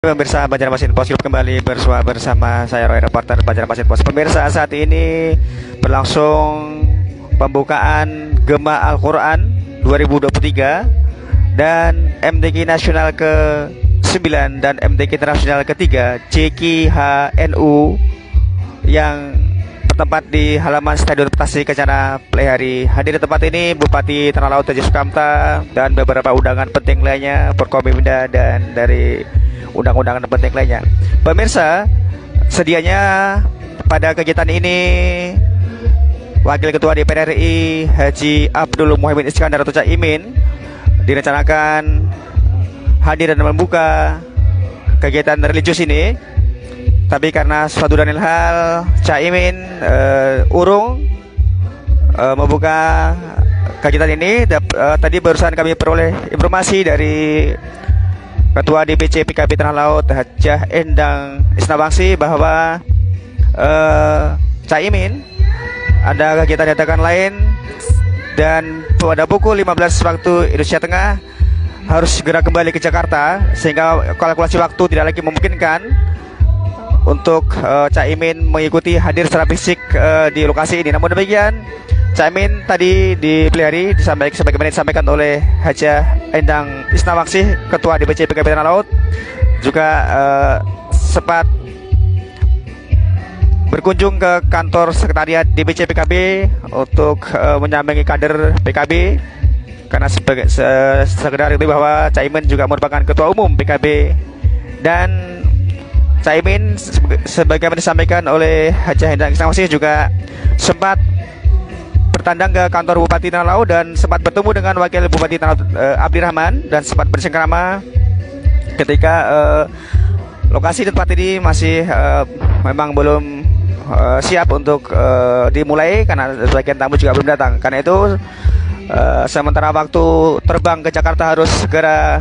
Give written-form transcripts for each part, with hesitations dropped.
Pemirsa Banjarmasin Post Group kembali bersama saya Roy, reporter Banjarmasin Post. Pemirsa, saat ini berlangsung pembukaan Gema Al-Quran 2023 dan MTQ Nasional ke-9 dan MTQ Internasional ke-3 CKHNU yang bertempat di halaman Stadion Petaси Kencana Plehari. Hadir di tempat ini Bupati Tanah Laut Haji Sukamta dan beberapa undangan penting lainnya, Forkompimda dan dari undang-undangan penting lainnya. Pemirsa, sedianya pada kegiatan ini Wakil Ketua DPR RI Haji Abdul Muhaimin Iskandar atau Caimin direncanakan hadir dan membuka kegiatan religius ini. Tapi karena suatu dan lain hal Caimin urung membuka kegiatan ini. Tadi barusan kami peroleh informasi dari Ketua DPC PKB Tanah Laut Hajah Endang Isnawangsi bahwa Caimin ada kegiatan dadakan lain dan pada pukul 15 waktu Indonesia Tengah harus segera kembali ke Jakarta, sehingga kalkulasi waktu tidak lagi memungkinkan untuk Caimin mengikuti hadir secara fisik di lokasi ini. Namun demikian, Caimin tadi di Plehari sebagaimana disampaikan oleh Hajah Endang Isnawangsi, Ketua DPC PKB Tanah Laut, juga sempat berkunjung ke kantor sekretariat DPC PKB untuk menyambangi kader PKB, karena sekedar itu bahwa Caimin juga merupakan Ketua Umum PKB. Dan Caimin sebagaimana disampaikan oleh Hajah Endang Isnawangsi juga sempat bertandang ke kantor Bupati Tanah Laut dan sempat bertemu dengan Wakil Bupati Tanah Laut Abdi Rahman dan sempat bersengkrama ketika lokasi tempat ini masih memang belum siap untuk dimulai karena sebagian tamu juga belum datang. Karena itu sementara waktu terbang ke Jakarta harus segera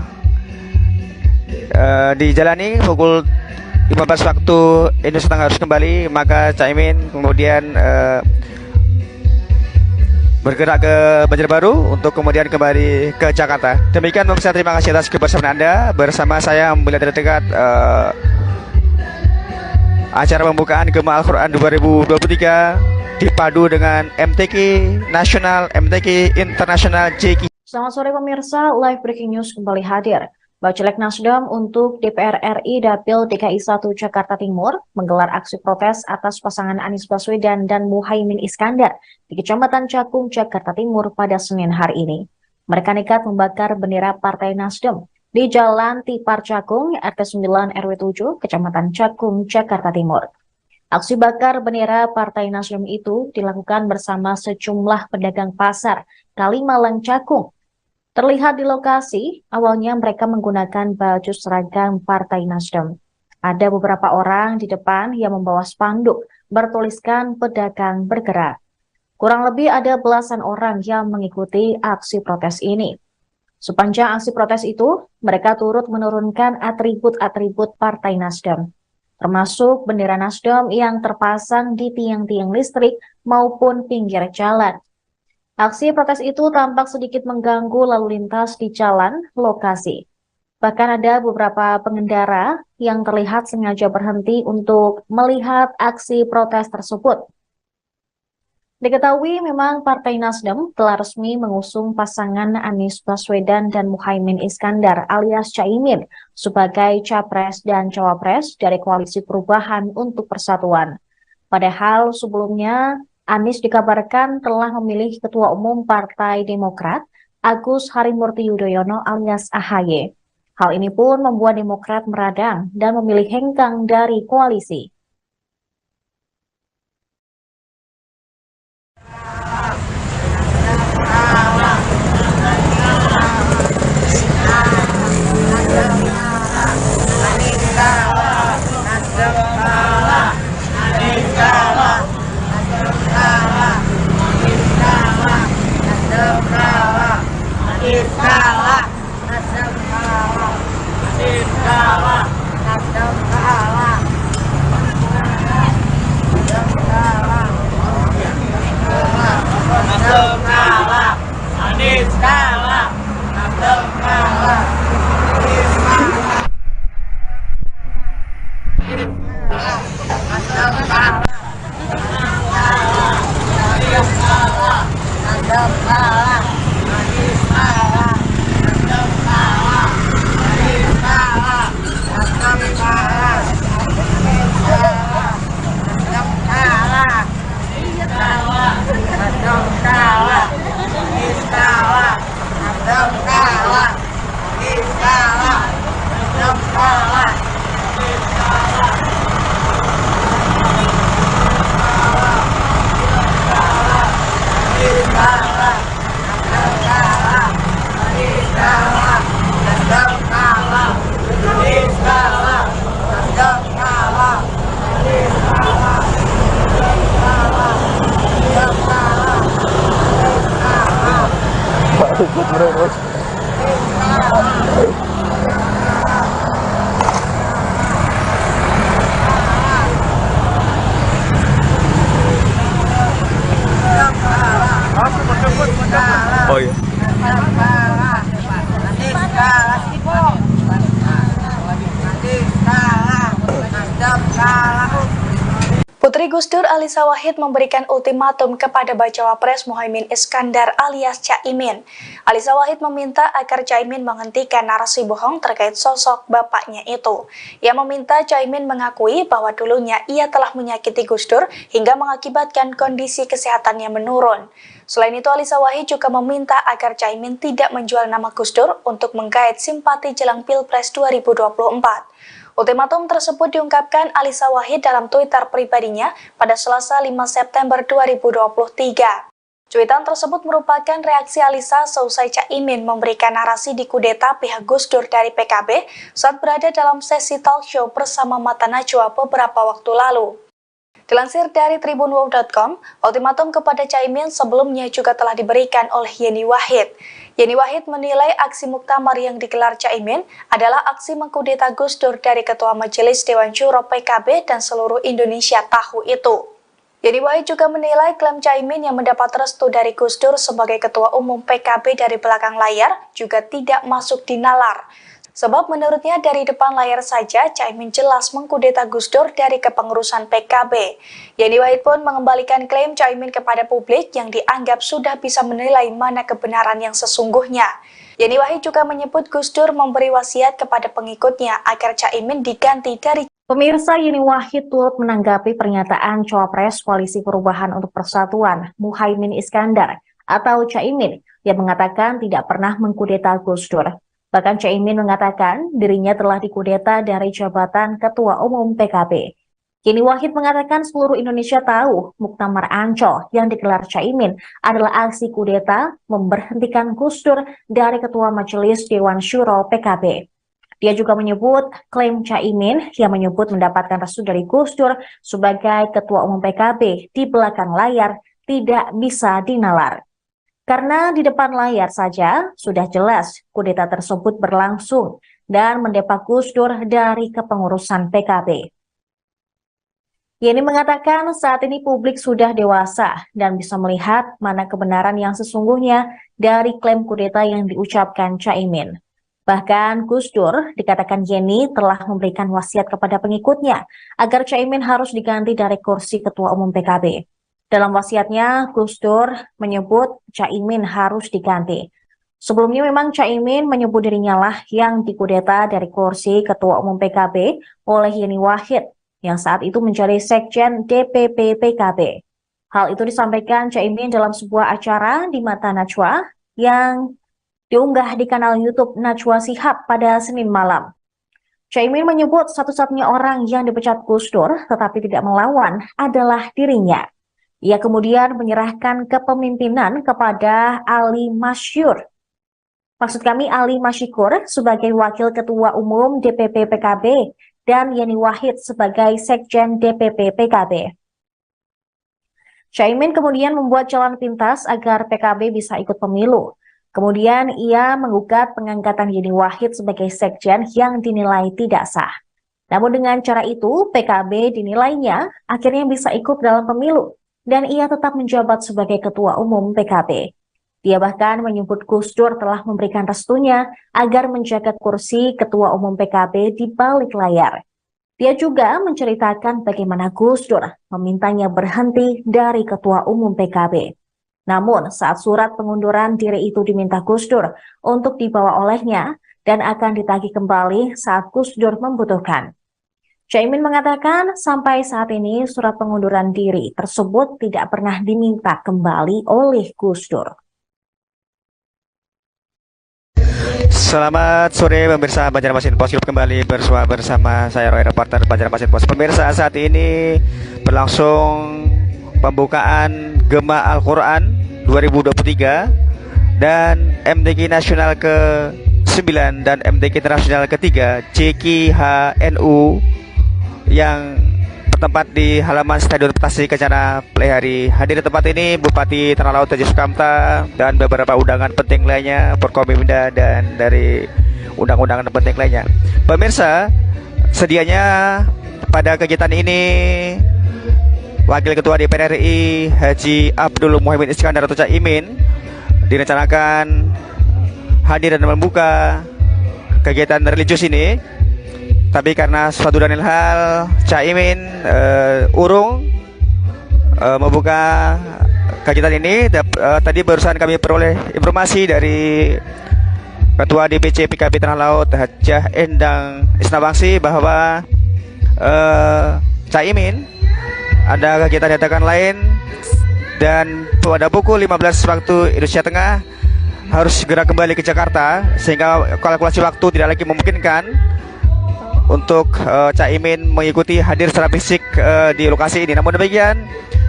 dijalani pukul 15 waktu Indonesia Tengah harus kembali, maka Caimin kemudian bergerak ke Banjarbaru untuk kemudian kembali ke Jakarta. Demikian pemirsa, terima kasih atas kebersamaan Anda. Bersama saya melihat dari dekat acara pembukaan Gema Al-Quran 2023 dipadu dengan MTQ Nasional, MTQ Internasional, JK. Selamat sore pemirsa, live breaking news kembali hadir. Bacalek Nasdem untuk DPR RI Dapil DKI 1 Jakarta Timur menggelar aksi protes atas pasangan Anies Baswedan dan Muhaimin Iskandar di Kecamatan Cakung, Jakarta Timur pada Senin hari ini. Mereka nekat membakar bendera Partai Nasdem di Jalan Tipar Cakung, RT 9 RW 7, Kecamatan Cakung, Jakarta Timur. Aksi bakar bendera Partai Nasdem itu dilakukan bersama sejumlah pedagang pasar Kalimalang Cakung. Terlihat di lokasi, awalnya mereka menggunakan baju seragam Partai Nasdem. Ada beberapa orang di depan yang membawa spanduk bertuliskan pedagang bergerak. Kurang lebih ada belasan orang yang mengikuti aksi protes ini. Sepanjang aksi protes itu, mereka turut menurunkan atribut-atribut Partai Nasdem, termasuk bendera Nasdem yang terpasang di tiang-tiang listrik maupun pinggir jalan. Aksi protes itu tampak sedikit mengganggu lalu lintas di jalan lokasi. Bahkan ada beberapa pengendara yang terlihat sengaja berhenti untuk melihat aksi protes tersebut. Diketahui memang Partai Nasdem telah resmi mengusung pasangan Anies Baswedan dan Muhaimin Iskandar alias Caimin sebagai Capres dan Cawapres dari Koalisi Perubahan untuk Persatuan. Padahal sebelumnya Anies dikabarkan telah memilih Ketua Umum Partai Demokrat Agus Harimurti Yudhoyono alias AHY. Hal ini pun membuat Demokrat meradang dan memilih hengkang dari koalisi. Oh iya. Putri Gus Dur Alisa Wahid memberikan ultimatum kepada Bacawa Pres Muhaimin Iskandar alias Caimin. Alisa Wahid meminta agar Caimin menghentikan narasi bohong terkait sosok bapaknya itu. Ia meminta Caimin mengakui bahwa dulunya ia telah menyakiti Gus Dur hingga mengakibatkan kondisi kesehatannya menurun. Selain itu, Alisa Wahid juga meminta agar Caimin tidak menjual nama Gus Dur untuk menggait simpati jelang Pilpres 2024. Ultimatum tersebut diungkapkan Alisa Wahid dalam Twitter pribadinya pada Selasa 5 September 2023. Cuitan tersebut merupakan reaksi Alisa seusai Caimin memberikan narasi dikudeta pihak Gus Dur dari PKB saat berada dalam sesi talk show bersama Mata Najwa beberapa waktu lalu. Dilansir dari tribunwow.com, ultimatum kepada Caimin sebelumnya juga telah diberikan oleh Yeni Wahid. Yeni Wahid menilai aksi muktamar yang digelar Caimin adalah aksi mengkudeta Gus Dur dari Ketua Majelis Dewan Syuro PKB dan seluruh Indonesia tahu itu. Yeni Wahid juga menilai klaim Caimin yang mendapat restu dari Gus Dur sebagai Ketua Umum PKB dari belakang layar juga tidak masuk di nalar. Sebab menurutnya dari depan layar saja Caimin jelas mengkudeta Gus Dur dari kepengurusan PKB. Yeni Wahid pun mengembalikan klaim Caimin kepada publik yang dianggap sudah bisa menilai mana kebenaran yang sesungguhnya. Yeni Wahid juga menyebut Gus Dur memberi wasiat kepada pengikutnya agar Caimin diganti dari. Pemirsa, Yeni Wahid turut menanggapi pernyataan Cawapres Koalisi Perubahan untuk Persatuan Muhaimin Iskandar atau Caimin yang mengatakan tidak pernah mengkudeta Gus Dur. Bahkan Caimin mengatakan dirinya telah dikudeta dari jabatan Ketua Umum PKB. Yeni Wahid mengatakan seluruh Indonesia tahu Muktamar Ancol yang digelar Caimin adalah aksi kudeta memberhentikan Gus Dur dari Ketua Majelis Dewan Syuro PKB. Dia juga menyebut klaim Caimin yang menyebut mendapatkan restu dari Gus Dur sebagai Ketua Umum PKB di belakang layar tidak bisa dinalar. Karena di depan layar saja sudah jelas kudeta tersebut berlangsung dan mendepak Gus Dur dari kepengurusan PKB. Yeni mengatakan saat ini publik sudah dewasa dan bisa melihat mana kebenaran yang sesungguhnya dari klaim kudeta yang diucapkan Caimin. Bahkan Gus Dur, dikatakan Yeni, telah memberikan wasiat kepada pengikutnya agar Caimin harus diganti dari kursi Ketua Umum PKB. Dalam wasiatnya, Gus Dur menyebut Caimin harus diganti. Sebelumnya memang Caimin menyebut dirinya lah yang dikudeta dari kursi Ketua Umum PKB oleh Yeni Wahid, yang saat itu menjadi Sekjen DPP PKB. Hal itu disampaikan Caimin dalam sebuah acara di Mata Najwa yang diunggah di kanal YouTube Najwa Shihab pada Senin malam. Caimin menyebut satu-satunya orang yang dipecat Gus Dur tetapi tidak melawan adalah dirinya. Ia kemudian menyerahkan kepemimpinan kepada Ali Masyur. Maksud kami Ali Masyikur sebagai Wakil Ketua Umum DPP PKB dan Yeni Wahid sebagai Sekjen DPP PKB. Caimin kemudian membuat jalan pintas agar PKB bisa ikut pemilu. Kemudian ia menggugat pengangkatan Yeni Wahid sebagai Sekjen yang dinilai tidak sah. Namun dengan cara itu PKB dinilainya akhirnya bisa ikut dalam pemilu. Dan ia tetap menjabat sebagai Ketua Umum PKB. Dia bahkan menyebut Gus Dur telah memberikan restunya agar menjaga kursi Ketua Umum PKB di balik layar. Dia juga menceritakan bagaimana Gus Dur memintanya berhenti dari Ketua Umum PKB. Namun, saat surat pengunduran diri itu diminta Gus Dur untuk dibawa olehnya dan akan ditagih kembali saat Gus Dur membutuhkan. Caimin mengatakan sampai saat ini surat pengunduran diri tersebut tidak pernah diminta kembali oleh Gus Dur. Selamat sore pemirsa Banjarmasin Post Group, kembali bersua bersama saya Roy, reporter Banjarmasin Post. Pemirsa, saat ini berlangsung pembukaan Gema Al-Quran 2023 dan MTQ Nasional ke-9 dan MTQ Internasional ke-3 CKHNU yang bertempat di halaman Stadion Petaси Kencana Plehari. Hadir di tempat ini Bupati Tanah Laut Tejo Sukamta dan beberapa undangan penting lainnya, Forkompimda dan dari undang-undangan penting lainnya. Pemirsa, sedianya pada kegiatan ini Wakil Ketua DPR RI Haji Abdul Muhaimin Iskandar atau Caimin direncanakan hadir dan membuka kegiatan religius ini. Tapi karena suatu dan lain hal Caimin urung membuka kegiatan ini. Tadi barusan kami peroleh informasi dari Ketua DPC PKB Tanah Laut Hajah Endang Isnawangsi bahwa Caimin ada kegiatan lain dan pada pukul 15 waktu Indonesia Tengah harus segera kembali ke Jakarta, sehingga kalkulasi waktu tidak lagi memungkinkan untuk Caimin mengikuti hadir secara fisik di lokasi ini. Namun demikian,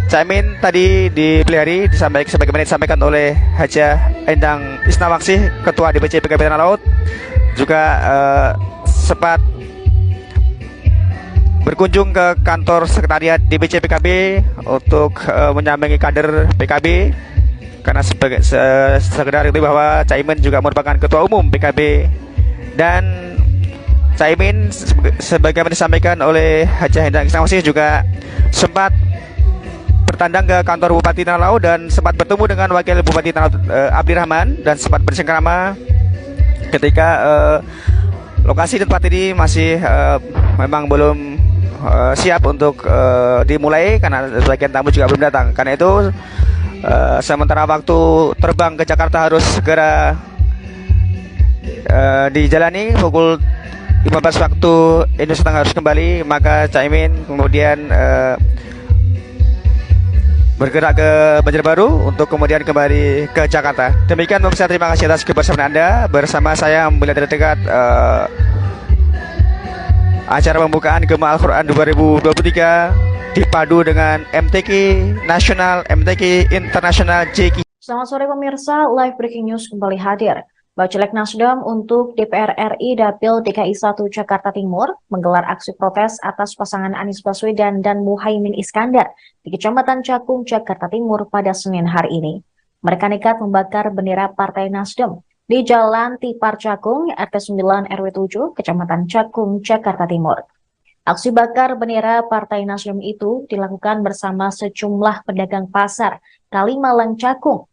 Caimin tadi di Plehari sebagaimana disampaikan oleh Hajah Endang Isnawangsi, Ketua DPC PKB Tanah Laut, juga sempat berkunjung ke kantor sekretariat DPC PKB untuk menyambangi kader PKB, karena sekedar itu bahwa Caimin juga merupakan Ketua Umum PKB. Dan Caimin sebagaimana disampaikan oleh Hajah Endang Isnawangsi juga sempat bertandang ke kantor Bupati Tanah Laut dan sempat bertemu dengan Wakil Bupati Tanah Laut Abdirrahman dan sempat bersengkrama ketika lokasi tempat ini masih memang belum siap untuk dimulai karena sebagian tamu juga belum datang. Karena itu sementara waktu terbang ke Jakarta harus segera dijalani. Pukul 15 waktu Indonesia Tengah harus kembali, maka Caimin kemudian bergerak ke Banjarbaru untuk kemudian kembali ke Jakarta. Demikian pemirsa, terima kasih atas kebersamaan Anda bersama saya melihat dari dekat acara pembukaan Gema Al-Quran 2023 dipadu dengan MTQ Nasional, MTQ Internasional, JK. Selamat sore pemirsa, live breaking news kembali hadir. Bacalek Nasdem untuk DPR RI Dapil DKI 1 Jakarta Timur menggelar aksi protes atas pasangan Anies Baswedan dan Muhaimin Iskandar di Kecamatan Cakung, Jakarta Timur pada Senin hari ini. Mereka nekat membakar bendera Partai Nasdem di Jalan Tipar Cakung, RT 9 RW 7, Kecamatan Cakung, Jakarta Timur. Aksi bakar bendera Partai Nasdem itu dilakukan bersama sejumlah pedagang pasar Kalimalang Cakung.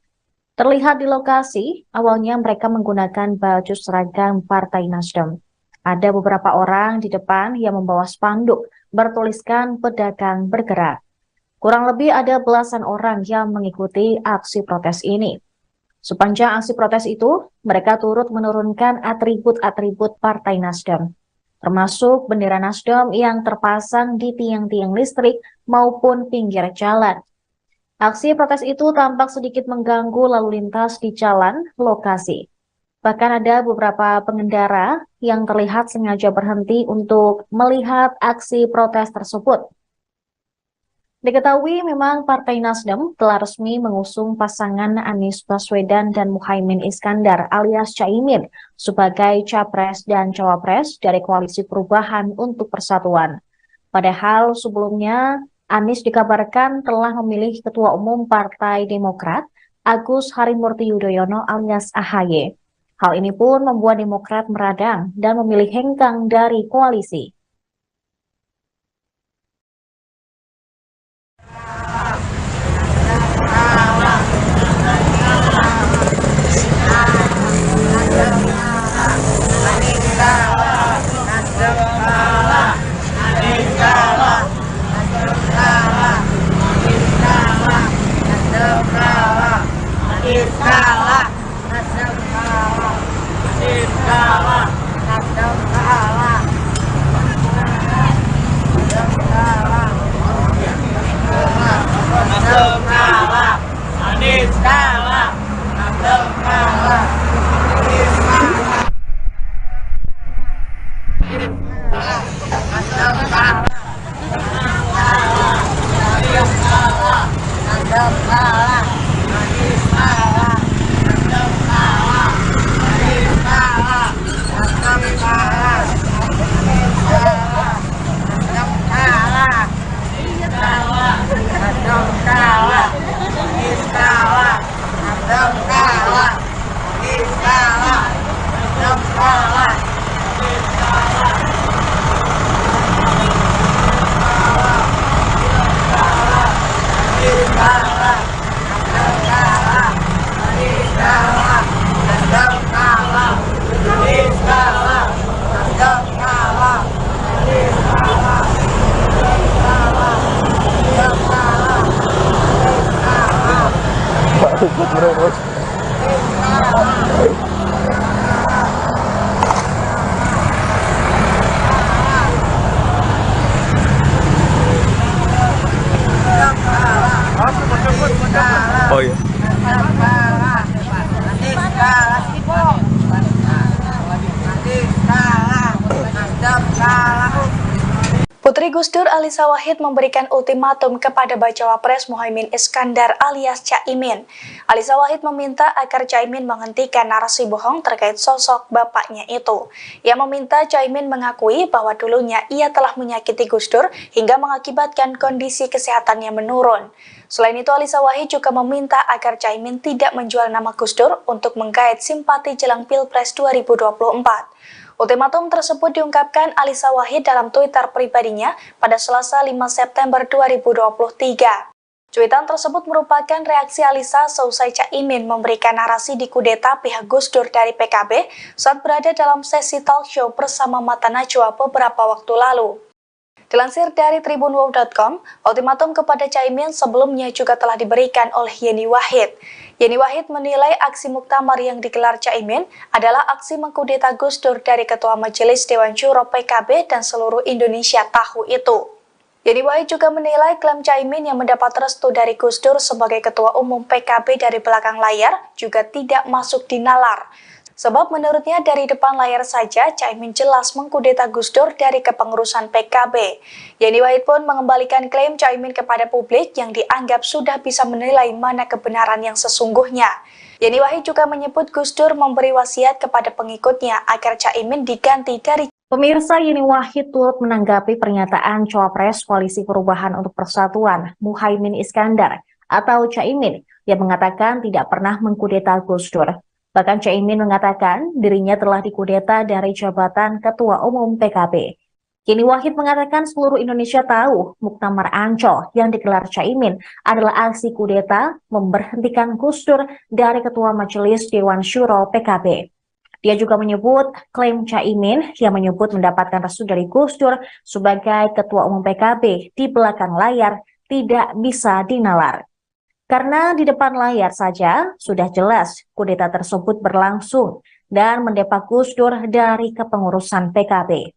Terlihat di lokasi, awalnya mereka menggunakan baju seragam Partai Nasdem. Ada beberapa orang di depan yang membawa spanduk bertuliskan pedagang bergerak. Kurang lebih ada belasan orang yang mengikuti aksi protes ini. Sepanjang aksi protes itu, mereka turut menurunkan atribut-atribut Partai Nasdem, termasuk bendera Nasdem yang terpasang di tiang-tiang listrik maupun pinggir jalan. Aksi protes itu tampak sedikit mengganggu lalu lintas di jalan lokasi. Bahkan ada beberapa pengendara yang terlihat sengaja berhenti untuk melihat aksi protes tersebut. Diketahui memang Partai Nasdem telah resmi mengusung pasangan Anies Baswedan dan Muhaimin Iskandar alias Caimin sebagai Capres dan Cawapres dari Koalisi Perubahan untuk Persatuan. Padahal sebelumnya Anies dikabarkan telah memilih Ketua Umum Partai Demokrat, Agus Harimurti Yudhoyono alias AHY. Hal ini pun membuat Demokrat meradang dan memilih hengkang dari koalisi. Oh iya. Putri Gus Dur Alisa Wahid memberikan ultimatum kepada Bacawa Pres Muhaimin Iskandar alias Caimin. Alisa Wahid meminta agar Caimin menghentikan narasi bohong terkait sosok bapaknya itu. Ia meminta Caimin mengakui bahwa dulunya ia telah menyakiti Gus Dur hingga mengakibatkan kondisi kesehatannya menurun. Selain itu, Alisa Wahid juga meminta agar Caimin tidak menjual nama Gus Dur untuk menggait simpati jelang Pilpres 2024. Ultimatum tersebut diungkapkan Alisa Wahid dalam Twitter pribadinya pada Selasa 5 September 2023. Cuitan tersebut merupakan reaksi Alisa seusai Caimin memberikan narasi di kudeta pihak Gus Dur dari PKB saat berada dalam sesi talk show bersama Mata Najwa beberapa waktu lalu. Dilansir dari tribunwow.com, ultimatum kepada Caimin sebelumnya juga telah diberikan oleh Yeni Wahid. Yeni Wahid menilai aksi muktamar yang digelar Caimin adalah aksi mengkudeta Gus Dur dari Ketua Majelis Dewan Syuro PKB dan seluruh Indonesia tahu itu. Yeni Wahid juga menilai klaim Caimin yang mendapat restu dari Gus Dur sebagai Ketua Umum PKB dari belakang layar juga tidak masuk di nalar. Sebab menurutnya dari depan layar saja Caimin jelas mengkudeta Gus Dur dari kepengurusan PKB. Yeni Wahid pun mengembalikan klaim Caimin kepada publik yang dianggap sudah bisa menilai mana kebenaran yang sesungguhnya. Yeni Wahid juga menyebut Gus Dur memberi wasiat kepada pengikutnya agar Caimin diganti dari. Pemirsa, Yeni Wahid turut menanggapi pernyataan Cawapres Koalisi Perubahan untuk Persatuan Muhaimin Iskandar atau Caimin yang mengatakan tidak pernah mengkudeta Gus Dur. Bahkan Caimin mengatakan dirinya telah dikudeta dari jabatan Ketua Umum PKB. Yeni Wahid mengatakan seluruh Indonesia tahu Muktamar Ancol yang digelar Caimin adalah aksi kudeta memberhentikan Gus Dur dari Ketua Majelis Dewan Syuro PKB. Dia juga menyebut klaim Caimin yang menyebut mendapatkan restu dari Gus Dur sebagai Ketua Umum PKB di belakang layar tidak bisa dinalar. Karena di depan layar saja sudah jelas kudeta tersebut berlangsung dan mendepak Gus Dur dari kepengurusan PKB.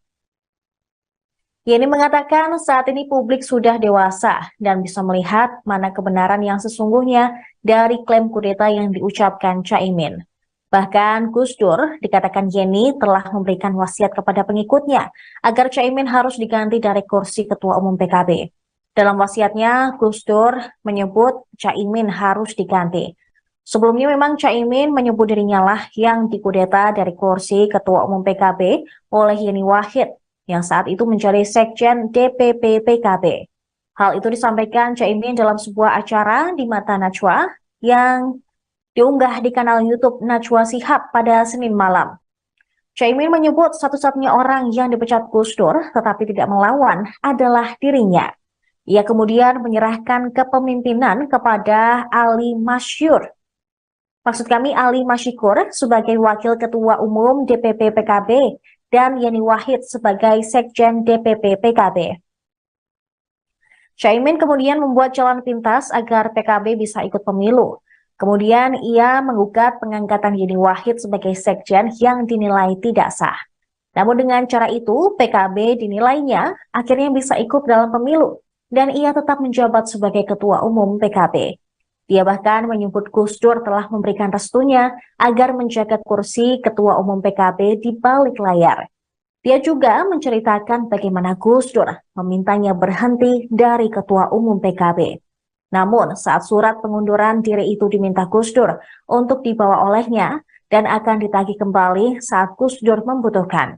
Yeni mengatakan saat ini publik sudah dewasa dan bisa melihat mana kebenaran yang sesungguhnya dari klaim kudeta yang diucapkan Caimin. Bahkan Gus Dur, dikatakan Yeni, telah memberikan wasiat kepada pengikutnya agar Caimin harus diganti dari kursi Ketua Umum PKB. Dalam wasiatnya, Gus Dur menyebut Caimin harus diganti. Sebelumnya memang Caimin menyebut dirinya lah yang dikudeta dari kursi Ketua Umum PKB oleh Yeni Wahid, yang saat itu menjadi Sekjen DPP PKB. Hal itu disampaikan Caimin dalam sebuah acara di Mata Najwa yang diunggah di kanal YouTube Najwa Shihab pada Senin malam. Caimin menyebut satu-satunya orang yang dipecat Gus Dur tetapi tidak melawan adalah dirinya. Ia kemudian menyerahkan kepemimpinan kepada Ali Masyur. Maksud kami Ali Masyikur sebagai Wakil Ketua Umum DPP PKB dan Yeni Wahid sebagai Sekjen DPP PKB. Caimin kemudian membuat jalan pintas agar PKB bisa ikut pemilu. Kemudian ia menggugat pengangkatan Yeni Wahid sebagai Sekjen yang dinilai tidak sah. Namun dengan cara itu PKB dinilainya akhirnya bisa ikut dalam pemilu. Dan ia tetap menjabat sebagai Ketua Umum PKB. Dia bahkan menyebut Gus Dur telah memberikan restunya agar menjaga kursi Ketua Umum PKB di balik layar. Dia juga menceritakan bagaimana Gus Dur memintanya berhenti dari Ketua Umum PKB. Namun, saat surat pengunduran diri itu diminta Gus Dur untuk dibawa olehnya dan akan ditagih kembali saat Gus Dur membutuhkan.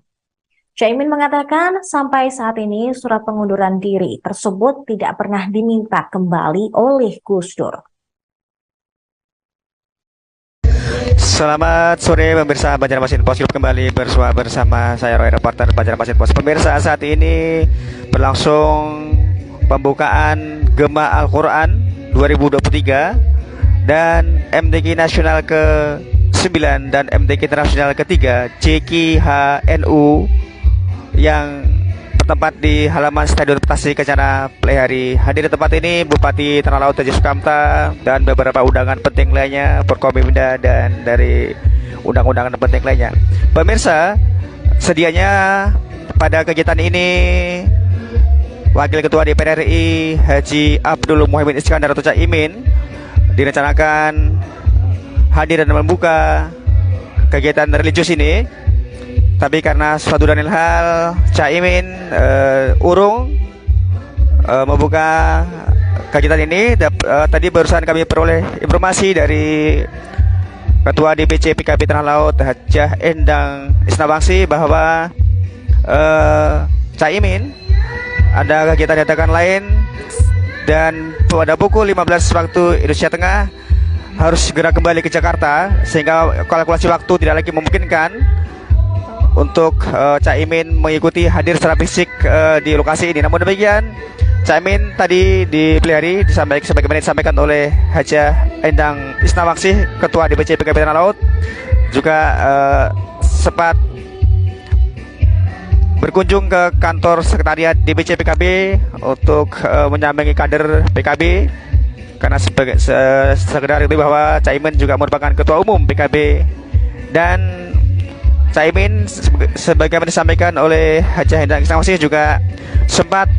Caimin mengatakan sampai saat ini surat pengunduran diri tersebut tidak pernah diminta kembali oleh Gus Dur. Selamat sore pemirsa Banjarmasin Post, kembali bersua bersama saya Roy, reporter Banjarmasin Post. Pemirsa, saat ini berlangsung pembukaan Gema Al-Quran 2023 dan MTQ Nasional ke-9 dan MTQ Internasional ke-3 CKHNU yang bertempat di halaman Stadion Petaси Kencana Plehari. Hadir di tempat ini Bupati Tanah Laut Haji Sukamta dan beberapa undangan penting lainnya, Forkopimda dan dari undang-undangan penting lainnya. Pemirsa, sedianya pada kegiatan ini Wakil Ketua DPR RI Haji Abdul Muhaimin Iskandar atau Caimin direncanakan hadir dan membuka kegiatan religius ini. Tapi karena suatu dan lain hal Caimin urung membuka kegiatan ini. Tadi barusan kami peroleh informasi dari Ketua DPC PKB Tanah Laut Hajah Endang Isnawangsi bahwa Caimin ada kegiatan dadakan lain dan pada pukul 15 waktu Indonesia Tengah harus segera kembali ke Jakarta, sehingga kalkulasi waktu tidak lagi memungkinkan untuk Caimin mengikuti hadir secara fisik di lokasi ini. Namun demikian, Caimin tadi di Plehari sebagaimana disampaikan oleh Hajah Endang Isnawangsi, Ketua DPC PKB Tanah Laut, juga sempat berkunjung ke kantor sekretariat DPC PKB untuk menyambangi kader PKB, karena sekedar itu bahwa Caimin juga merupakan Ketua Umum PKB. Dan Caimin sebagaimana disampaikan oleh Hajah Endang Isnawangsi juga sempat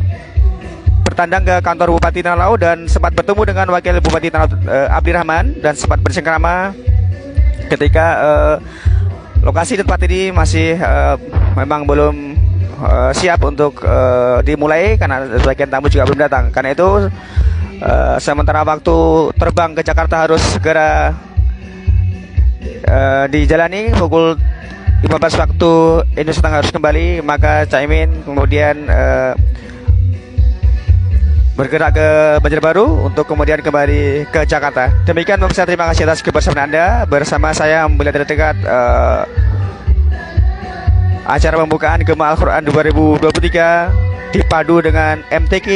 bertandang ke kantor Bupati Tanah Laut dan sempat bertemu dengan Wakil Bupati Tanah Laut Abdi Rahman dan sempat bersengkrama ketika lokasi tempat ini masih memang belum siap untuk dimulai karena sebagian tamu juga belum datang. Karena itu sementara waktu terbang ke Jakarta harus segera dijalani pukul 15 waktu Indonesia Tengah harus kembali, maka Caimin kemudian bergerak ke Banjarbaru untuk kemudian kembali ke Jakarta. Demikian pemirsa, terima kasih atas kebersamaan Anda bersama saya melihat dari dekat acara pembukaan Gema Al-Quran 2023 dipadu dengan MTQ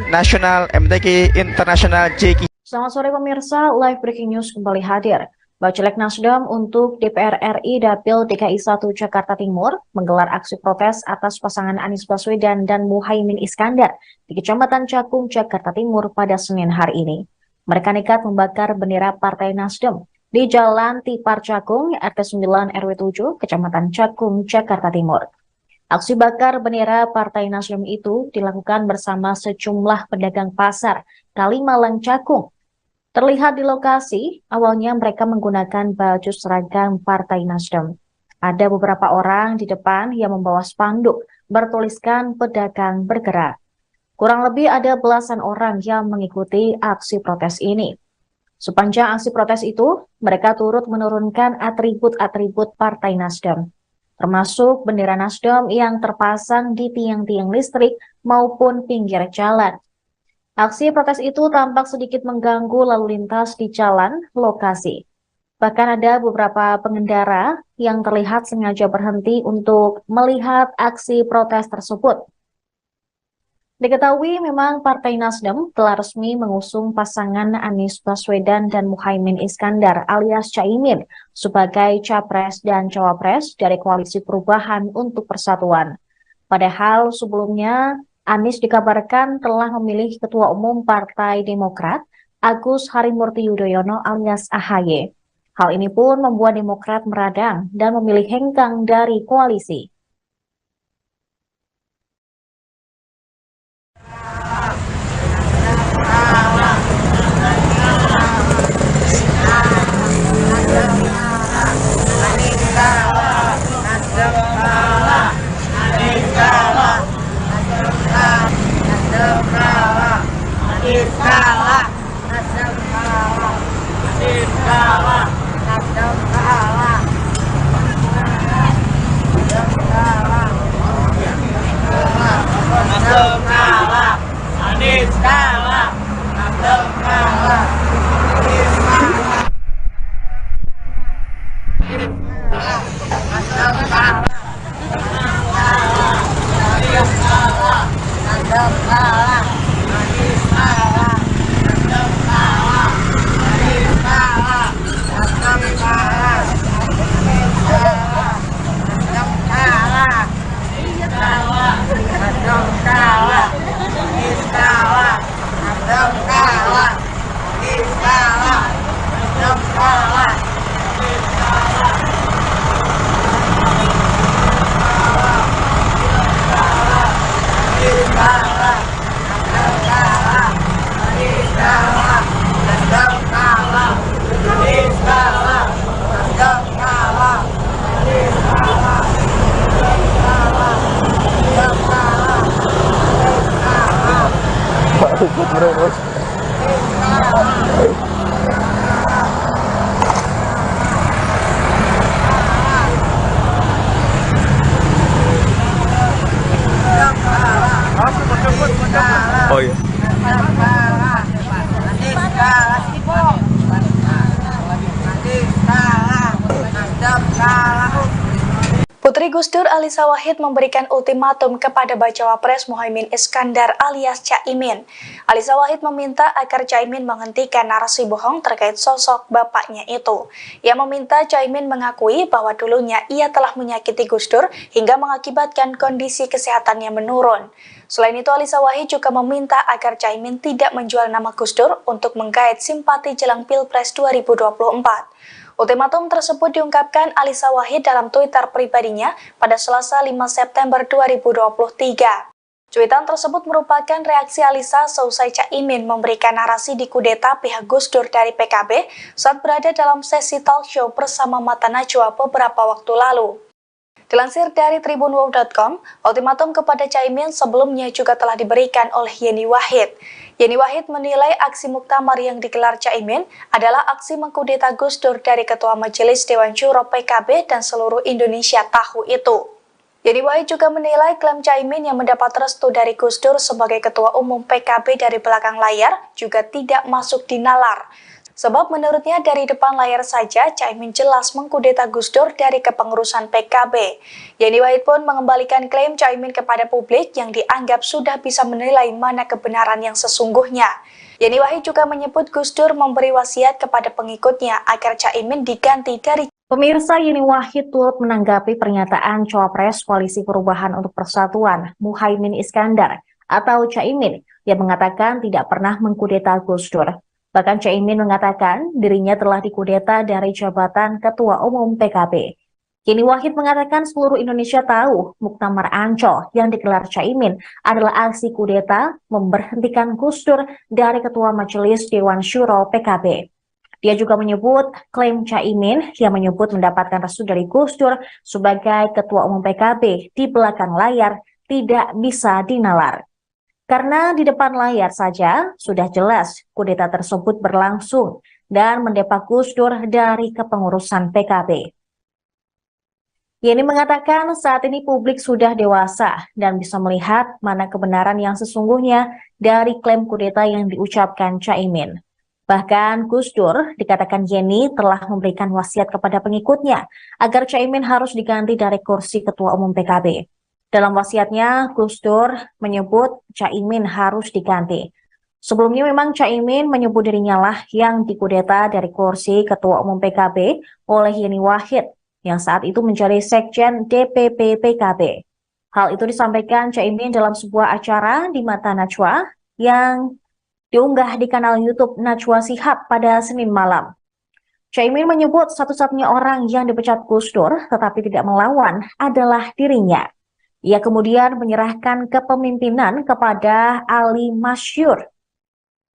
Nasional, MTQ Internasional, JK. Selamat sore pemirsa, live breaking news kembali hadir. Bacalek Nasdem untuk DPR RI Dapil DKI 1 Jakarta Timur menggelar aksi protes atas pasangan Anies Baswedan dan Muhaimin Iskandar di Kecamatan Cakung, Jakarta Timur pada Senin hari ini. Mereka nekat membakar bendera Partai Nasdem di Jalan Tipar Cakung, RT 9 RW 7, Kecamatan Cakung, Jakarta Timur. Aksi bakar bendera Partai Nasdem itu dilakukan bersama sejumlah pedagang pasar Kalimalang Cakung. Terlihat di lokasi, awalnya mereka menggunakan baju seragam Partai Nasdem. Ada beberapa orang di depan yang membawa spanduk bertuliskan pedagang bergerak. Kurang lebih ada belasan orang yang mengikuti aksi protes ini. Sepanjang aksi protes itu, mereka turut menurunkan atribut-atribut Partai Nasdem, termasuk bendera Nasdem yang terpasang di tiang-tiang listrik maupun pinggir jalan. Aksi protes itu tampak sedikit mengganggu lalu lintas di jalan lokasi. Bahkan ada beberapa pengendara yang terlihat sengaja berhenti untuk melihat aksi protes tersebut. Diketahui memang Partai Nasdem telah resmi mengusung pasangan Anies Baswedan dan Muhaimin Iskandar alias Caimin sebagai Capres dan Cawapres dari Koalisi Perubahan untuk Persatuan. Padahal sebelumnya Anies dikabarkan telah memilih Ketua Umum Partai Demokrat Agus Harimurti Yudhoyono alias AHY. Hal ini pun membuat Demokrat meradang dan memilih hengkang dari koalisi. Oh iya. Putri Gus Dur Alisa Wahid memberikan ultimatum kepada Bacawa Pres Muhaimin Iskandar alias Caimin. Alisa Wahid meminta agar Caimin menghentikan narasi bohong terkait sosok bapaknya itu. Ia meminta Caimin mengakui bahwa dulunya ia telah menyakiti Gus Dur hingga mengakibatkan kondisi kesehatannya menurun. Selain itu, Alisa Wahid juga meminta agar Caimin tidak menjual nama Gus Dur untuk menggait simpati jelang Pilpres 2024. Ultimatum tersebut diungkapkan Alisa Wahid dalam Twitter pribadinya pada Selasa 5 September 2023. Cuitan tersebut merupakan reaksi Alisa seusai Caimin memberikan narasi di kudeta pihak Gus Dur dari PKB saat berada dalam sesi talk show bersama Mata Najwa beberapa waktu lalu. Dilansir dari tribunwow.com, ultimatum kepada Caimin sebelumnya juga telah diberikan oleh Yeni Wahid. Yeni Wahid menilai aksi muktamar yang digelar Caimin adalah aksi mengkudeta Gus Dur dari Ketua Majelis Dewan Syuro PKB dan seluruh Indonesia tahu itu. Yeni Wahid juga menilai klaim Caimin yang mendapat restu dari Gus Dur sebagai Ketua Umum PKB dari belakang layar juga tidak masuk di nalar. Sebab menurutnya dari depan layar saja Caimin jelas mengkudeta Gus Dur dari kepengurusan PKB. Yeni Wahid pun mengembalikan klaim Caimin kepada publik yang dianggap sudah bisa menilai mana kebenaran yang sesungguhnya. Yeni Wahid juga menyebut Gus Dur memberi wasiat kepada pengikutnya agar Caimin diganti dari. Pemirsa, Yeni Wahid turut menanggapi pernyataan Cawapres Koalisi Perubahan untuk Persatuan Muhaimin Iskandar atau Caimin yang mengatakan tidak pernah mengkudeta Gus Dur. Bahkan Caimin mengatakan dirinya telah dikudeta dari jabatan Ketua Umum PKB. Yeni Wahid mengatakan seluruh Indonesia tahu Muktamar Ancol yang digelar Caimin adalah aksi kudeta memberhentikan Gus Dur dari Ketua Majelis Dewan Syuro PKB. Dia juga menyebut klaim Caimin yang menyebut mendapatkan restu dari Gus Dur sebagai Ketua Umum PKB di belakang layar tidak bisa dinalar. Karena di depan layar saja sudah jelas kudeta tersebut berlangsung dan mendepak Gus Dur dari kepengurusan PKB. Yeni mengatakan saat ini publik sudah dewasa dan bisa melihat mana kebenaran yang sesungguhnya dari klaim kudeta yang diucapkan Caimin. Bahkan Gus Dur, dikatakan Yeni, telah memberikan wasiat kepada pengikutnya agar Caimin harus diganti dari kursi Ketua Umum PKB. Dalam wasiatnya, Gus Dur menyebut Caimin harus diganti. Sebelumnya memang Caimin menyebut dirinya lah yang dikudeta dari kursi Ketua Umum PKB oleh Yeni Wahid yang saat itu menjadi Sekjen DPP PKB. Hal itu disampaikan Caimin dalam sebuah acara di Mata Najwa yang diunggah di kanal YouTube Najwa Shihab pada Senin malam. Caimin menyebut satu-satunya orang yang dipecat Gus Dur tetapi tidak melawan adalah dirinya. Ia kemudian menyerahkan kepemimpinan kepada Ali Masyur.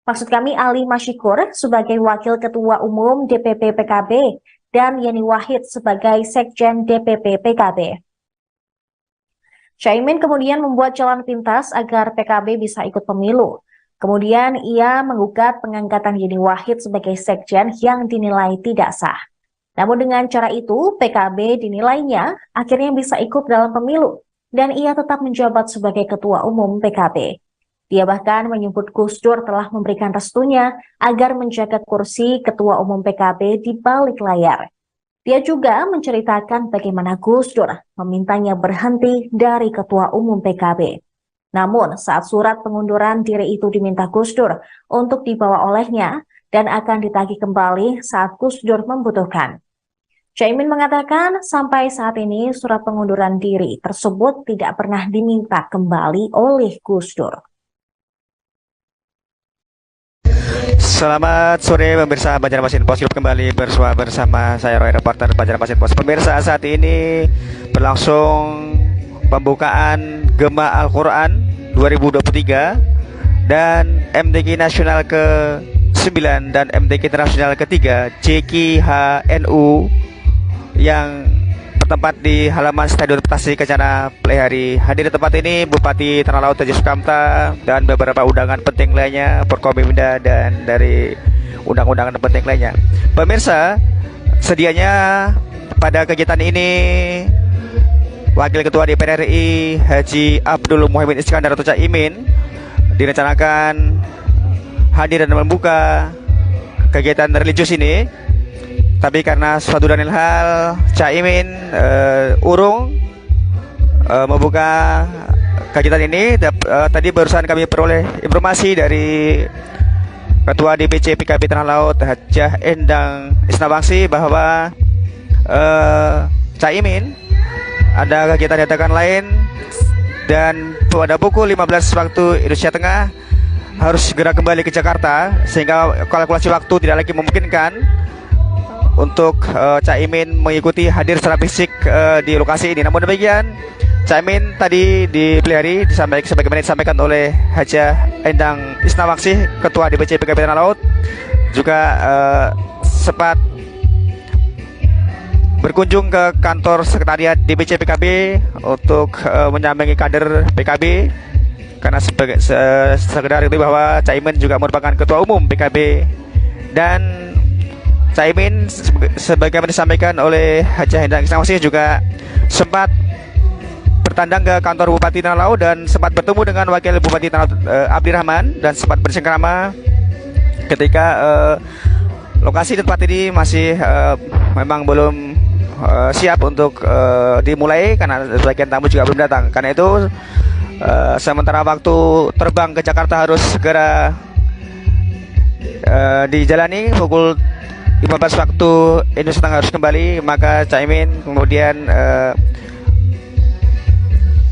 Maksud kami Ali Masyikur sebagai Wakil Ketua Umum DPP PKB dan Yeni Wahid sebagai Sekjen DPP PKB. Caimin kemudian membuat jalan pintas agar PKB bisa ikut pemilu. Kemudian ia menggugat pengangkatan Yeni Wahid sebagai sekjen yang dinilai tidak sah. Namun dengan cara itu, PKB dinilainya akhirnya bisa ikut dalam pemilu dan ia tetap menjabat sebagai ketua umum PKB. Dia bahkan menyebut Gus Dur telah memberikan restunya agar menjaga kursi ketua umum PKB di balik layar. Dia juga menceritakan bagaimana Gus Dur memintanya berhenti dari ketua umum PKB. Namun saat surat pengunduran diri itu diminta Gus Dur untuk dibawa olehnya dan akan ditagih kembali saat Gus Dur membutuhkan. Caimin mengatakan sampai saat ini surat pengunduran diri tersebut tidak pernah diminta kembali oleh Gus Dur. Selamat sore pemirsa Banjarmasin Post, kembali bersua bersama saya Roy, reporter Banjarmasin Post. Pemirsa, saat ini berlangsung pembukaan Gema Al-Quran 2023 dan MTQ Nasional ke-9 dan MTQ Internasional ke-3 JKHNU yang bertempat di halaman Stadion Petaси Kencana Plehari. Hadir di tempat ini Bupati Tanah Laut Tejo Sukamta dan beberapa undangan penting lainnya, Forkompimda dan dari undang-undangan penting lainnya. Pemirsa, sedianya pada kegiatan ini Wakil Ketua DPR RI Haji Abdul Muhaimin Iskandar atau Caimin direncanakan hadir dan membuka kegiatan religius ini. Tapi karena suatu dan lain hal Caimin urung membuka kegiatan ini. Tadi barusan kami peroleh informasi dari Ketua DPC PKB Tanah Laut Hajah Endang Isnawangsi bahwa Caimin ada kegiatan dadakan lain dan pada pukul 15 waktu Indonesia Tengah harus segera kembali ke Jakarta, sehingga kalkulasi waktu tidak lagi memungkinkan untuk Caimin mengikuti hadir secara fisik di lokasi ini. Namun demikian, Caimin tadi di Plehari sebagaimana disampaikan oleh Hajah Endang Isnawangsi, Ketua DPC PKB Tanah Laut, juga sempat berkunjung ke kantor sekretariat DPC PKB untuk menyambangi kader PKB karena sekedar itu bahwa Caimin juga merupakan ketua umum PKB. Dan Caimin sebagaimana disampaikan oleh Hajah Endang Isnawangsi juga sempat bertandang ke kantor Bupati Tanah Laut dan sempat bertemu dengan Wakil Bupati Tanah Laut Abdi Rahman dan sempat bersengkrama ketika lokasi tempat ini masih memang belum siap untuk dimulai karena sebagian tamu juga belum datang. Karena itu sementara waktu terbang ke Jakarta harus segera dijalani pukul 15 waktu Indonesia Tengah harus kembali, maka Caimin kemudian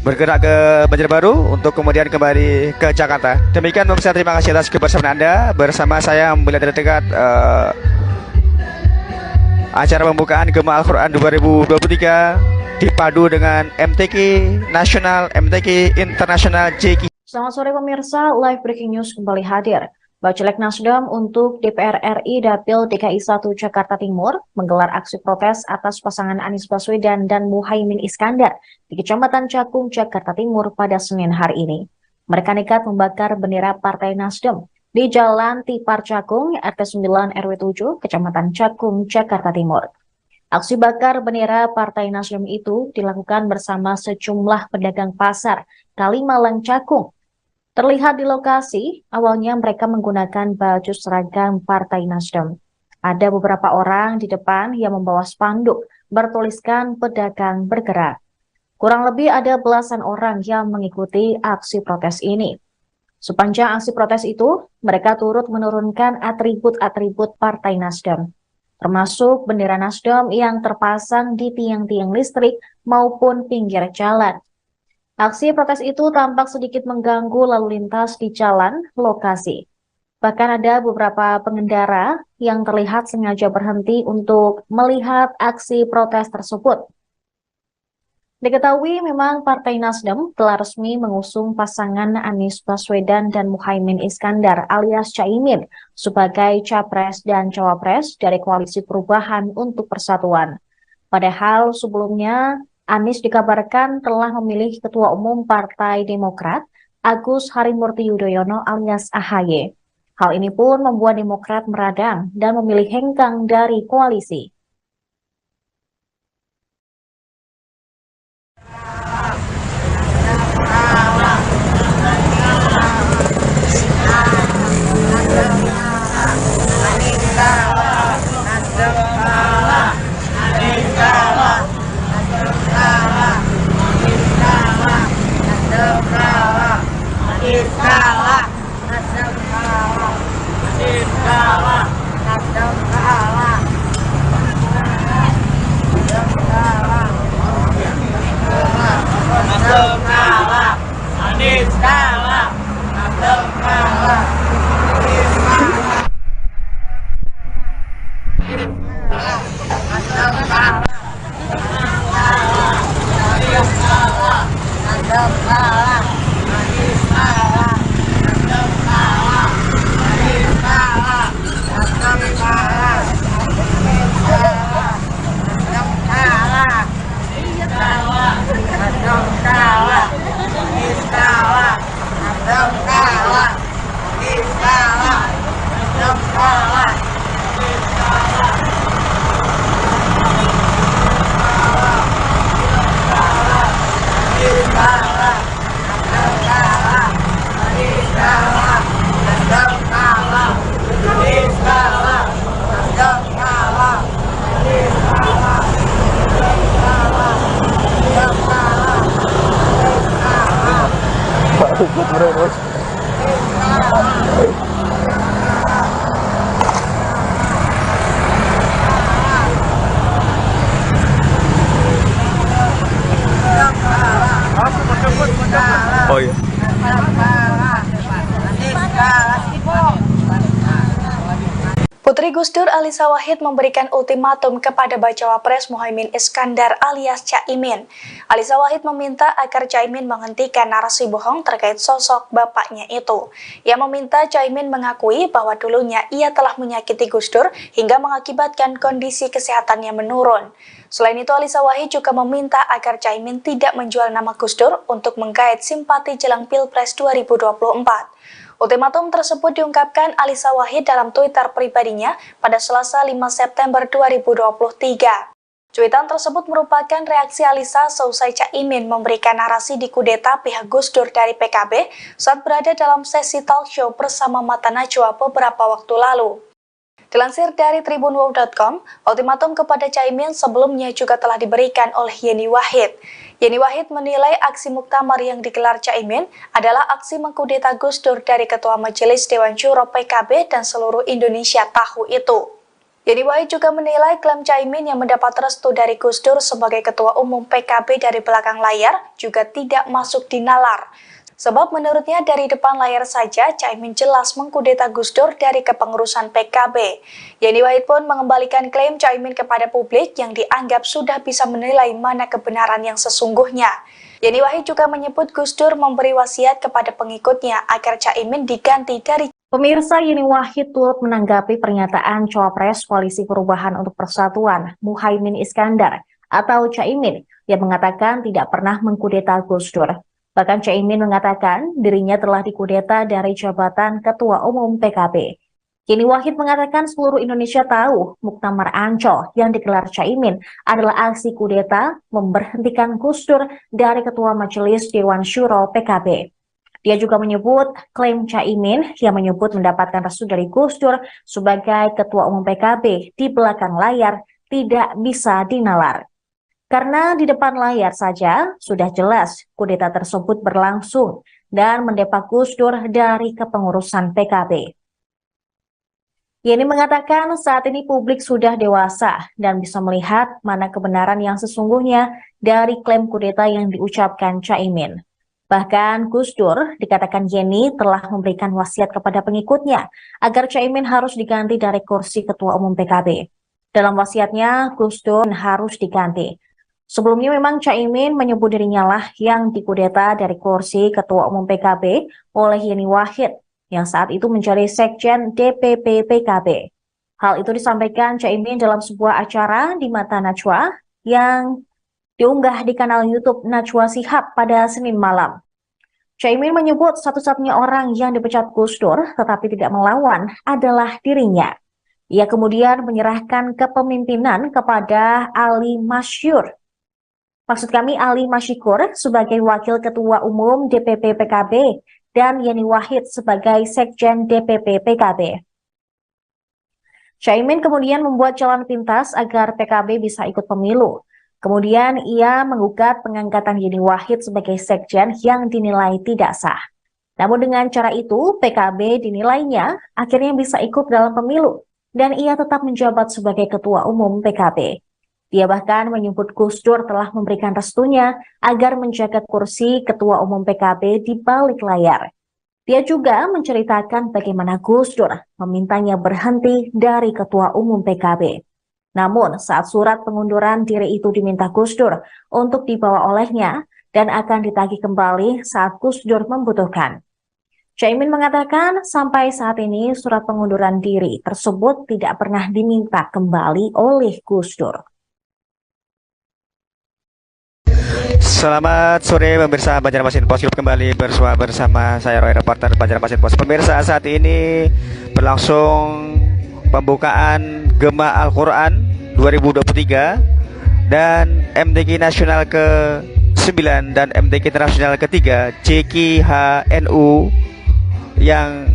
bergerak ke Banjarbaru untuk kemudian kembali ke Jakarta. Demikian pemirsa, terima kasih atas kebersamaan Anda bersama saya melihat dari dekat acara pembukaan Gema Al-Quran 2023 dipadu dengan MTQ Nasional, MTQ Internasional, JK. Selamat sore pemirsa, live breaking news kembali hadir. Bacalek Nasdem untuk DPR RI Dapil DKI 1 Jakarta Timur menggelar aksi protes atas pasangan Anies Baswedan dan Muhaimin Iskandar di Kecamatan Cakung, Jakarta Timur pada Senin hari ini. Mereka nekat membakar bendera Partai Nasdem di Jalan Tipar Cakung, RT 9 RW 7, Kecamatan Cakung, Jakarta Timur. Aksi bakar bendera Partai Nasdem itu dilakukan bersama sejumlah pedagang pasar Kalimalang Cakung. Terlihat di lokasi, awalnya mereka menggunakan baju seragam Partai Nasdem. Ada beberapa orang di depan yang membawa spanduk bertuliskan pedagang bergerak. Kurang lebih ada belasan orang yang mengikuti aksi protes ini. Sepanjang aksi protes itu, mereka turut menurunkan atribut-atribut Partai Nasdem, termasuk bendera Nasdem yang terpasang di tiang-tiang listrik maupun pinggir jalan. Aksi protes itu tampak sedikit mengganggu lalu lintas di jalan lokasi. Bahkan ada beberapa pengendara yang terlihat sengaja berhenti untuk melihat aksi protes tersebut. Diketahui memang Partai Nasdem telah resmi mengusung pasangan Anies Baswedan dan Muhaimin Iskandar alias Caimin sebagai Capres dan Cawapres dari Koalisi Perubahan untuk Persatuan. Padahal sebelumnya Anies dikabarkan telah memilih Ketua Umum Partai Demokrat Agus Harimurti Yudhoyono alias AHY. Hal ini pun membuat Demokrat meradang dan memilih hengkang dari koalisi. Oh iya. Putri Gus Dur Alisa Wahid memberikan ultimatum kepada Bacawa Pres Muhaimin Iskandar alias Caimin. Alisa Wahid meminta agar Caimin menghentikan narasi bohong terkait sosok bapaknya itu. Ia meminta Caimin mengakui bahwa dulunya ia telah menyakiti Gus Dur hingga mengakibatkan kondisi kesehatannya menurun. Selain itu, Alisa Wahid juga meminta agar Caimin tidak menjual nama Gus Dur untuk menggait simpati jelang Pilpres 2024. Ultimatum tersebut diungkapkan Alisa Wahid dalam Twitter pribadinya pada Selasa 5 September 2023. Cuitan tersebut merupakan reaksi Alisa seusai Caimin memberikan narasi dikudeta pihak Gus Dur dari PKB saat berada dalam sesi talk show bersama Mata Najwa beberapa waktu lalu. Dilansir dari tribunwow.com, ultimatum kepada Caimin sebelumnya juga telah diberikan oleh Yeni Wahid. Yeni Wahid menilai aksi muktamar yang digelar Caimin adalah aksi mengkudeta Gus Dur dari Ketua Majelis Dewan Syuro PKB dan seluruh Indonesia tahu itu. Yeni Wahid juga menilai klaim Caimin yang mendapat restu dari Gus Dur sebagai Ketua Umum PKB dari belakang layar juga tidak masuk di nalar. Sebab menurutnya dari depan layar saja Caimin jelas mengkudeta Gus Dur dari kepengurusan PKB. Yeni Wahid pun mengembalikan klaim Caimin kepada publik yang dianggap sudah bisa menilai mana kebenaran yang sesungguhnya. Yeni Wahid juga menyebut Gus Dur memberi wasiat kepada pengikutnya agar Caimin diganti dari. Pemirsa, Yeni Wahid turut menanggapi pernyataan Cawapres Koalisi Perubahan untuk Persatuan Muhaimin Iskandar atau Caimin yang mengatakan tidak pernah mengkudeta Gus Dur. Bahkan Caimin mengatakan dirinya telah dikudeta dari jabatan Ketua Umum PKB. Yeni Wahid mengatakan seluruh Indonesia tahu Muktamar Ancol yang digelar Caimin adalah aksi kudeta memberhentikan Gus Dur dari Ketua Majelis Dewan Syuro PKB. Dia juga menyebut klaim Caimin yang menyebut mendapatkan restu dari Gus Dur sebagai Ketua Umum PKB di belakang layar tidak bisa dinalar. Karena di depan layar saja sudah jelas kudeta tersebut berlangsung dan mendepak Gus Dur dari kepengurusan PKB. Yeni mengatakan saat ini publik sudah dewasa dan bisa melihat mana kebenaran yang sesungguhnya dari klaim kudeta yang diucapkan Caimin. Bahkan Gus Dur, dikatakan Yeni, telah memberikan wasiat kepada pengikutnya agar Caimin harus diganti dari kursi Ketua Umum PKB. Dalam wasiatnya, Gus Dur harus diganti. Sebelumnya memang Caimin menyebut dirinya lah yang dikudeta dari kursi Ketua Umum PKB oleh Yeni Wahid yang saat itu menjadi Sekjen DPP PKB. Hal itu disampaikan Caimin dalam sebuah acara di Mata Najwa yang diunggah di kanal YouTube Najwa Shihab pada Senin malam. Caimin menyebut satu-satunya orang yang dipecat Gus Dur tetapi tidak melawan adalah dirinya. Ia kemudian menyerahkan kepemimpinan kepada Ali Masyur. Maksud kami Ali Masyikur sebagai Wakil Ketua Umum DPP PKB dan Yeni Wahid sebagai Sekjen DPP PKB. Caimin kemudian membuat jalan pintas agar PKB bisa ikut pemilu. Kemudian ia menggugat pengangkatan Yeni Wahid sebagai Sekjen yang dinilai tidak sah. Namun dengan cara itu PKB dinilainya akhirnya bisa ikut dalam pemilu dan ia tetap menjabat sebagai Ketua Umum PKB. Dia bahkan menyebut Gus Dur telah memberikan restunya agar menjaga kursi Ketua Umum PKB di balik layar. Dia juga menceritakan bagaimana Gus Dur memintanya berhenti dari Ketua Umum PKB. Namun saat surat pengunduran diri itu diminta Gus Dur untuk dibawa olehnya dan akan ditagih kembali saat Gus Dur membutuhkan. Caimin mengatakan sampai saat ini surat pengunduran diri tersebut tidak pernah diminta kembali oleh Gus Dur. Selamat sore pemirsa Banjarmasin Post Group, kembali bersua bersama saya Roy, reporter Banjarmasin Post. Pemirsa, saat ini berlangsung pembukaan Gema Al-Quran 2023 dan MTQ Nasional ke-9 dan MTQ Internasional ke-3 CKHNU yang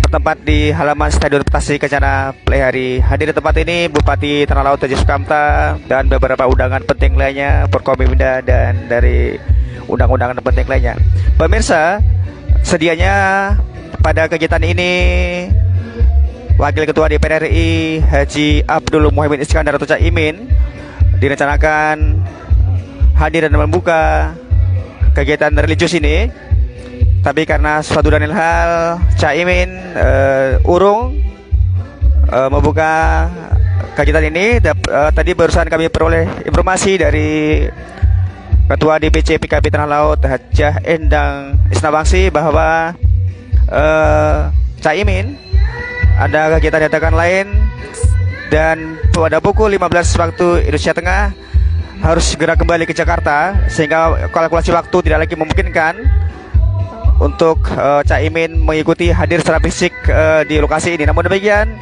bertempat di halaman Stadion Petaси Kencana Playhari. Hadir di tempat ini Bupati Tanah Laut Haji Sukamta dan beberapa undangan penting lainnya, Forkompimda dan dari undang-undangan penting lainnya. Pemirsa, sedianya pada kegiatan ini Wakil Ketua DPR RI Haji Abdul Muhaimin Iskandar atau Caimin direncanakan hadir dan membuka kegiatan religius ini. Tapi karena suatu dan lain hal Caimin urung membuka kegiatan ini. Tadi barusan kami peroleh informasi dari Ketua DPC PKB Tanah Laut Hajah Endang Isnawangsi bahwa Caimin ada kegiatan dadakan lain dan pada pukul 15 waktu Indonesia Tengah harus segera kembali ke Jakarta, sehingga kalkulasi waktu tidak lagi memungkinkan untuk Caimin mengikuti hadir secara fisik di lokasi ini. Namun demikian,